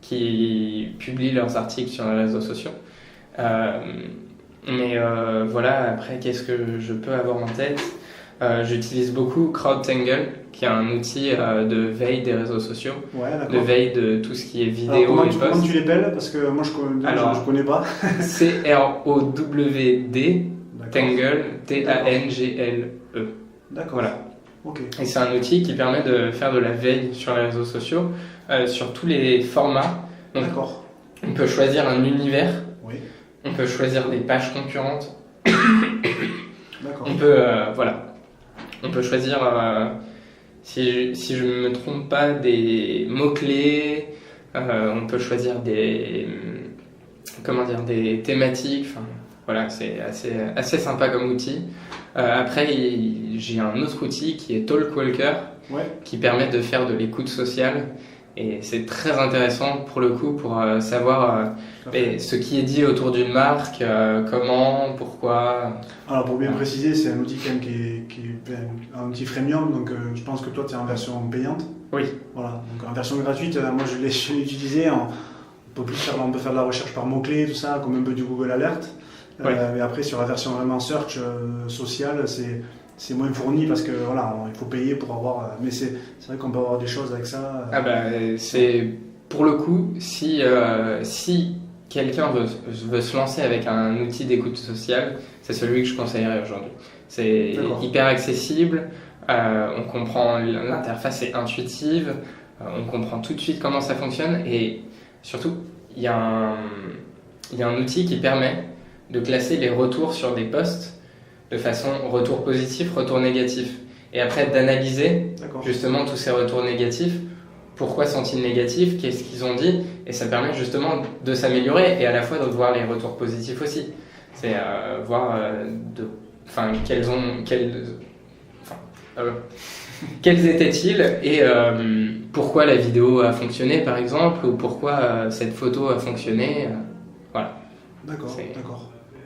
qui publient leurs articles sur les réseaux sociaux. Voilà, après, qu'est-ce que je peux avoir en tête? J'utilise beaucoup CrowdTangle, qui est un outil de veille des réseaux sociaux, de veille de tout ce qui est vidéo et post.
Comment tu l'appelles? Parce que moi, je connais pas.
CROWD, Tangle, TANGLE.
D'accord.
Voilà.
Ok.
Et c'est un outil qui permet de faire de la veille sur les réseaux sociaux, sur tous les formats. Donc,
d'accord.
On peut choisir un univers.
Oui.
On peut choisir des pages concurrentes.
D'accord.
On peut choisir, si je ne me trompe pas, des mots-clés. On peut choisir des thématiques. Enfin, voilà, c'est assez sympa comme outil. Après, j'ai un autre outil qui est Talkwalker, qui permet de faire de l'écoute sociale. Et c'est très intéressant pour le coup pour savoir ce qui est dit autour d'une marque, comment, pourquoi.
Alors pour bien préciser, c'est un outil quand même qui est un outil freemium, donc je pense que toi tu es en version payante.
Oui.
Voilà, donc en version gratuite, moi je l'ai utilisé, on peut faire de la recherche par mots-clés, tout ça, comme un peu du Google Alert. Mais après sur la version vraiment search sociale, c'est moins fourni parce que voilà, il faut payer pour avoir. Mais c'est vrai qu'on peut avoir des choses avec ça.
C'est pour le coup, si quelqu'un veut se lancer avec un outil d'écoute sociale, c'est celui que je conseillerais aujourd'hui. C'est hyper accessible, on comprend l'interface est intuitive, on comprend tout de suite comment ça fonctionne et surtout il y a un outil qui permet de classer les retours sur des posts de façon retour positif, retour négatif. Et après d'analyser justement tous ces retours négatifs, pourquoi sont-ils négatifs, qu'est-ce qu'ils ont dit, et ça permet justement de s'améliorer et à la fois de voir les retours positifs aussi. C'est voir quels étaient-ils et pourquoi la vidéo a fonctionné par exemple, ou pourquoi cette photo a fonctionné. Voilà.
D'accord.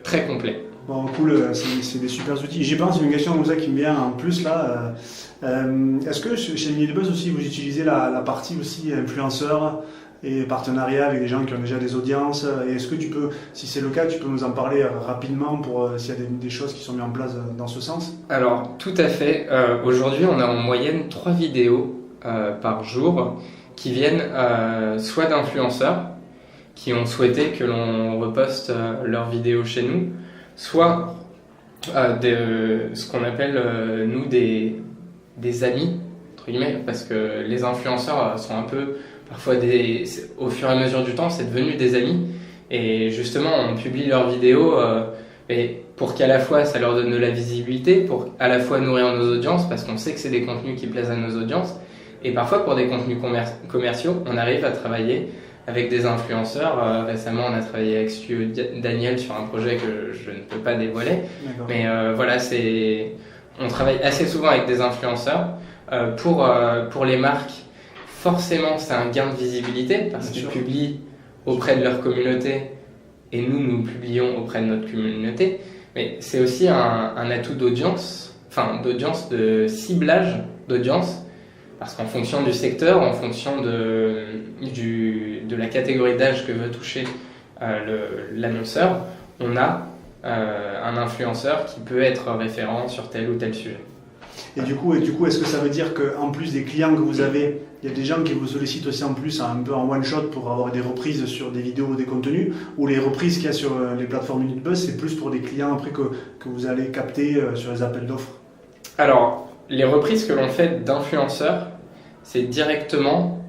Très complet.
Bon, cool, c'est des super outils. J'y pense, une question comme ça qui me vient en plus là. Est-ce que chez Millbuzz aussi vous utilisez la partie aussi influenceur et partenariat avec des gens qui ont déjà des audiences? Et est-ce que tu peux, si c'est le cas, tu peux nous en parler rapidement pour s'il y a des choses qui sont mises en place dans ce sens?
Alors, tout à fait. Aujourd'hui, on a en moyenne 3 vidéos par jour qui viennent soit d'influenceurs, qui ont souhaité que l'on reposte leurs vidéos chez nous, soit ce qu'on appelle nous des amis, entre guillemets, parce que les influenceurs sont un peu, parfois au fur et à mesure du temps, c'est devenu des amis, et justement on publie leurs vidéos et pour qu'à la fois ça leur donne de la visibilité, pour à la fois nourrir nos audiences, parce qu'on sait que c'est des contenus qui plaisent à nos audiences, et parfois pour des contenus commerciaux, on arrive à travailler avec des influenceurs. Récemment, on a travaillé avec Studio Daniel sur un projet que je ne peux pas dévoiler. D'accord. Mais voilà, on travaille assez souvent avec des influenceurs. Pour les marques, forcément, c'est un gain de visibilité parce qu'ils publient auprès de leur communauté et nous publions auprès de notre communauté. Mais c'est aussi un atout d'audience, de ciblage d'audience. Parce qu'en fonction du secteur, en fonction de la catégorie d'âge que veut toucher l'annonceur, on a un influenceur qui peut être référent sur tel ou tel sujet.
Et du coup, est-ce que ça veut dire qu'en plus des clients que vous avez, il y a des gens qui vous sollicitent aussi en plus un peu en one-shot pour avoir des reprises sur des vidéos ou des contenus, ou les reprises qu'il y a sur les plateformes Minute Buzz, c'est plus pour des clients après que vous allez capter sur les appels d'offres?
Alors, les reprises que l'on fait d'influenceurs, c'est directement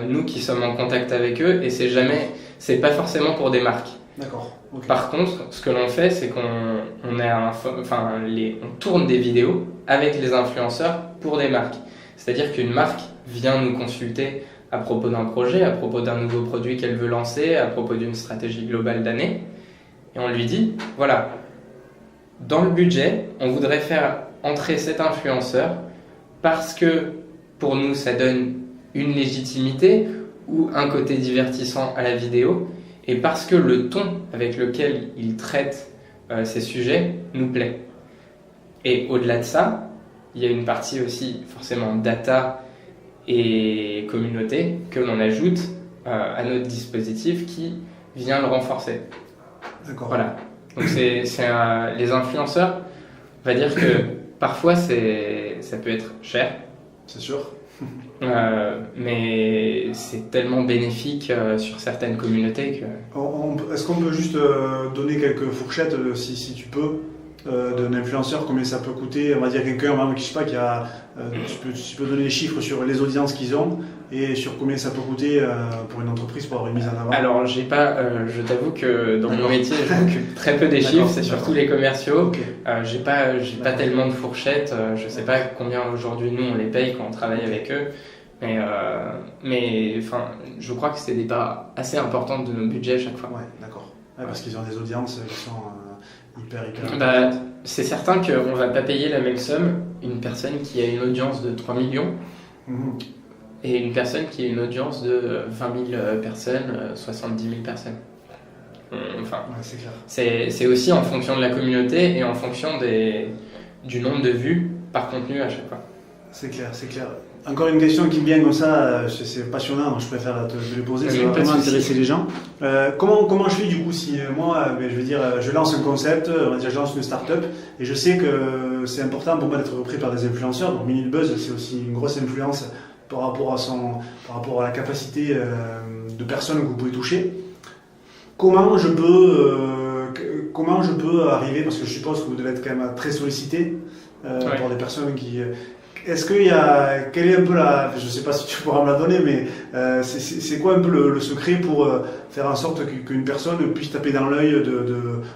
nous qui sommes en contact avec eux et c'est pas forcément pour des marques.
D'accord. Okay.
Par contre, ce que l'on fait, c'est qu'on tourne des vidéos avec les influenceurs pour des marques. C'est-à-dire qu'une marque vient nous consulter à propos d'un projet, à propos d'un nouveau produit qu'elle veut lancer, à propos d'une stratégie globale d'année, et on lui dit, voilà, dans le budget, on voudrait faire entrer cet influenceur parce que pour nous, ça donne une légitimité ou un côté divertissant à la vidéo, et parce que le ton avec lequel il traite ces sujets nous plaît. Et au-delà de ça, il y a une partie aussi forcément data et communauté que l'on ajoute à notre dispositif qui vient le renforcer.
D'accord.
Voilà. Donc les influenceurs, on va dire que parfois ça peut être cher.
C'est sûr.
Mais c'est tellement bénéfique sur certaines communautés que...
Est-ce qu'on peut juste donner quelques fourchettes, si tu peux, d'un influenceur, combien ça peut coûter? On va dire quelqu'un, qui, je sais pas, tu peux donner les chiffres sur les audiences qu'ils ont et sur combien ça peut coûter pour une entreprise pour avoir une mise en avant.
Alors, je t'avoue que dans mon métier, je m'occupe très peu des chiffres, c'est surtout les commerciaux. Okay. J'ai pas tellement de fourchettes, je sais pas combien aujourd'hui nous on les paye quand on travaille avec eux. Mais je crois que c'est des parts assez importantes de nos budgets à chaque fois.
Ouais, d'accord. Ouais, parce qu'ils ont des audiences qui sont hyper.
C'est certain qu'on ne va pas payer la même somme une personne qui a une audience de 3 millions et une personne qui a une audience de 20 000 personnes, 70 000 personnes.
Ouais, c'est clair.
C'est aussi en fonction de la communauté et en fonction du nombre de vues par contenu à chaque fois.
C'est clair, c'est clair. Encore une question qui me vient comme ça, c'est passionnant, donc je préfère te le poser, ça va vraiment intéresser les gens. Comment je fais du coup si moi, je lance un concept, on va dire je lance une start-up et je sais que c'est important pour moi d'être repris par des influenceurs, donc Minute Buzz c'est aussi une grosse influence par rapport à la capacité de personnes que vous pouvez toucher. Comment je peux arriver, parce que je suppose que vous devez être quand même très sollicité pour des personnes qui... Est-ce quelle est un peu je ne sais pas si tu pourras me la donner, mais c'est quoi un peu le secret pour faire en sorte qu'une personne puisse taper dans l'œil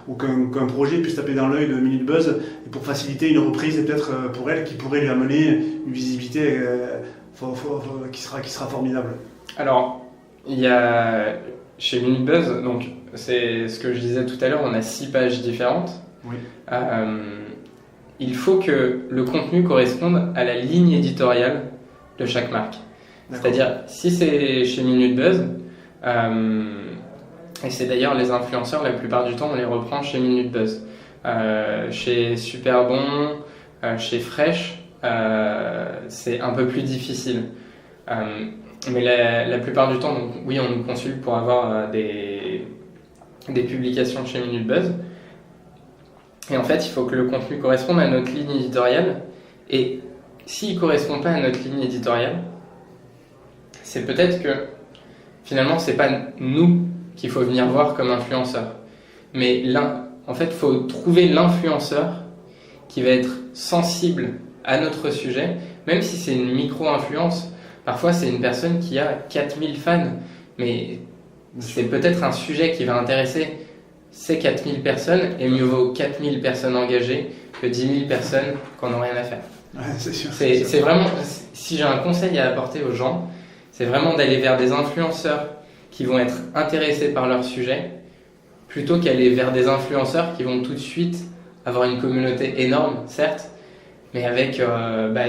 ou qu'un projet puisse taper dans l'œil de Minute Buzz et pour faciliter une reprise et peut-être pour elle qui pourrait lui amener une visibilité qui sera formidable?
Alors, il y a chez Minute Buzz, donc c'est ce que je disais tout à l'heure, on a 6 pages différentes.
Oui.
Il faut que le contenu corresponde à la ligne éditoriale de chaque marque. D'accord. C'est-à-dire, si c'est chez Minute Buzz, et c'est d'ailleurs les influenceurs, la plupart du temps, on les reprend chez Minute Buzz. Chez Superbon, chez Fresh, c'est un peu plus difficile. Mais la plupart du temps, donc, oui, on nous consulte pour avoir des publications chez Minute Buzz. Et en fait, il faut que le contenu corresponde à notre ligne éditoriale. Et s'il ne correspond pas à notre ligne éditoriale, c'est peut-être que finalement, ce n'est pas nous qu'il faut venir voir comme influenceur. Mais en fait, il faut trouver l'influenceur qui va être sensible à notre sujet, même si c'est une micro-influence. Parfois, c'est une personne qui a 4000 fans, mais c'est peut-être un sujet qui va intéresser ces 4000 personnes, et mieux vaut 4000 personnes engagées que 10 000 personnes qui n'en ont rien à faire.
Ouais, c'est sûr.
C'est vraiment, si j'ai un conseil à apporter aux gens, c'est vraiment d'aller vers des influenceurs qui vont être intéressés par leur sujet, plutôt qu'aller vers des influenceurs qui vont tout de suite avoir une communauté énorme, certes, mais avec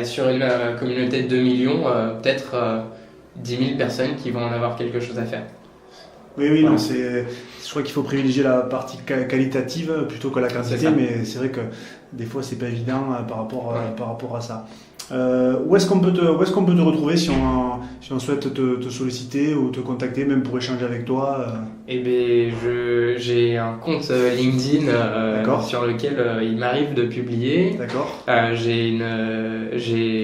sur une communauté de 2 millions, peut-être 10 000 personnes qui vont en avoir quelque chose à faire.
Oui, voilà. Non, je crois qu'il faut privilégier la partie qualitative plutôt que la quantité, mais c'est vrai que des fois c'est pas évident par rapport à ça. Où est-ce qu'on peut te retrouver si on souhaite te solliciter ou te contacter, même pour échanger avec toi
Eh bien, j'ai un compte LinkedIn sur lequel il m'arrive de publier.
D'accord.
J'ai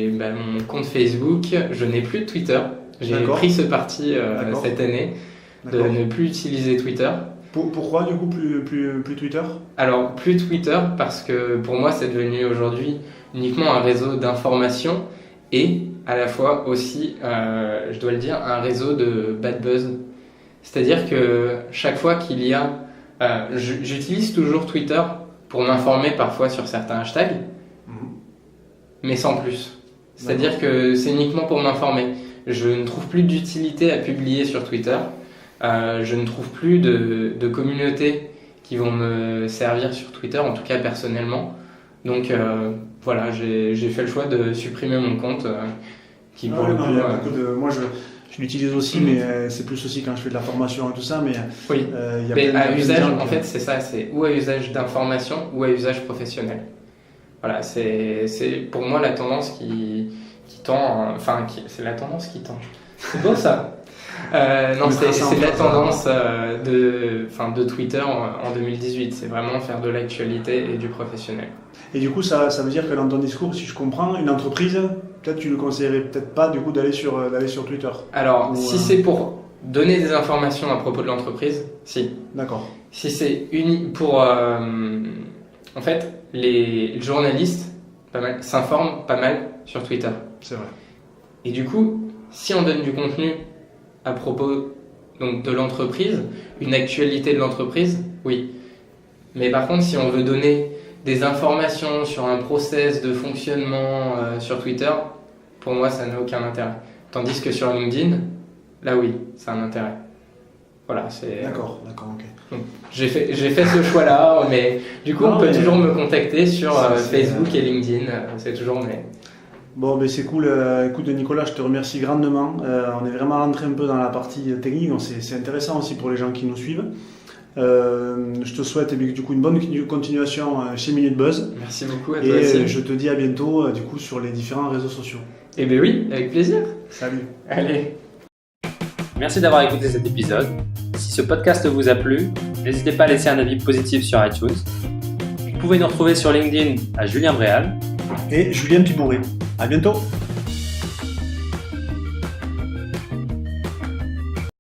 mon compte Facebook. Je n'ai plus de Twitter. J'ai pris ce parti cette année de ne plus utiliser Twitter.
Pourquoi du coup plus Twitter ?
Alors plus Twitter parce que pour moi c'est devenu aujourd'hui uniquement un réseau d'information et à la fois aussi, je dois le dire, un réseau de bad buzz. C'est-à-dire que chaque fois qu'il y a... j'utilise toujours Twitter pour m'informer parfois sur certains hashtags, mais sans plus. C'est-à-dire que c'est uniquement pour m'informer. Je ne trouve plus d'utilité à publier sur Twitter. Je ne trouve plus de communautés qui vont me servir sur Twitter, en tout cas personnellement. Donc voilà, j'ai fait le choix de supprimer mon compte.
Moi je l'utilise aussi, mais c'est plus aussi quand je fais de la formation et tout ça. Mais,
oui, mais à usage, en fait, c'est ça, c'est ou à usage d'information ou à usage professionnel. Voilà, c'est pour moi la tendance qui tend, c'est la tendance qui tend. C'est beau ça. Non, c'est la tendance de Twitter en 2018. C'est vraiment faire de l'actualité et du professionnel.
Et du coup, ça veut dire que dans ton discours, si je comprends, une entreprise, peut-être tu ne conseillerais peut-être pas du coup d'aller sur Twitter.
Alors, si c'est pour donner des informations à propos de l'entreprise, si.
D'accord.
Si c'est pour... en fait, les journalistes s'informent pas mal sur Twitter.
C'est vrai.
Et du coup, si on donne du contenu à propos donc, de l'entreprise, une actualité de l'entreprise, oui. Mais par contre, si on veut donner des informations sur un process de fonctionnement sur Twitter, pour moi, ça n'a aucun intérêt. Tandis que sur LinkedIn, là oui, ça a un intérêt. Voilà, c'est...
D'accord, ok.
Donc, j'ai fait ce choix-là, mais du coup, on peut toujours me contacter sur Facebook et LinkedIn. C'est toujours mes...
Bon, ben c'est cool. Écoute, Nicolas, je te remercie grandement. On est vraiment rentré un peu dans la partie technique, donc c'est intéressant aussi pour les gens qui nous suivent. Je te souhaite du coup une bonne continuation chez Minute Buzz.
Merci beaucoup à toi aussi.
Et je te dis à bientôt du coup sur les différents réseaux sociaux.
Eh bien oui, avec plaisir.
Salut.
Allez.
Merci d'avoir écouté cet épisode. Si ce podcast vous a plu, n'hésitez pas à laisser un avis positif sur iTunes. Vous pouvez nous retrouver sur LinkedIn à Julien Bréal
et Julien Pibouret. À bientôt.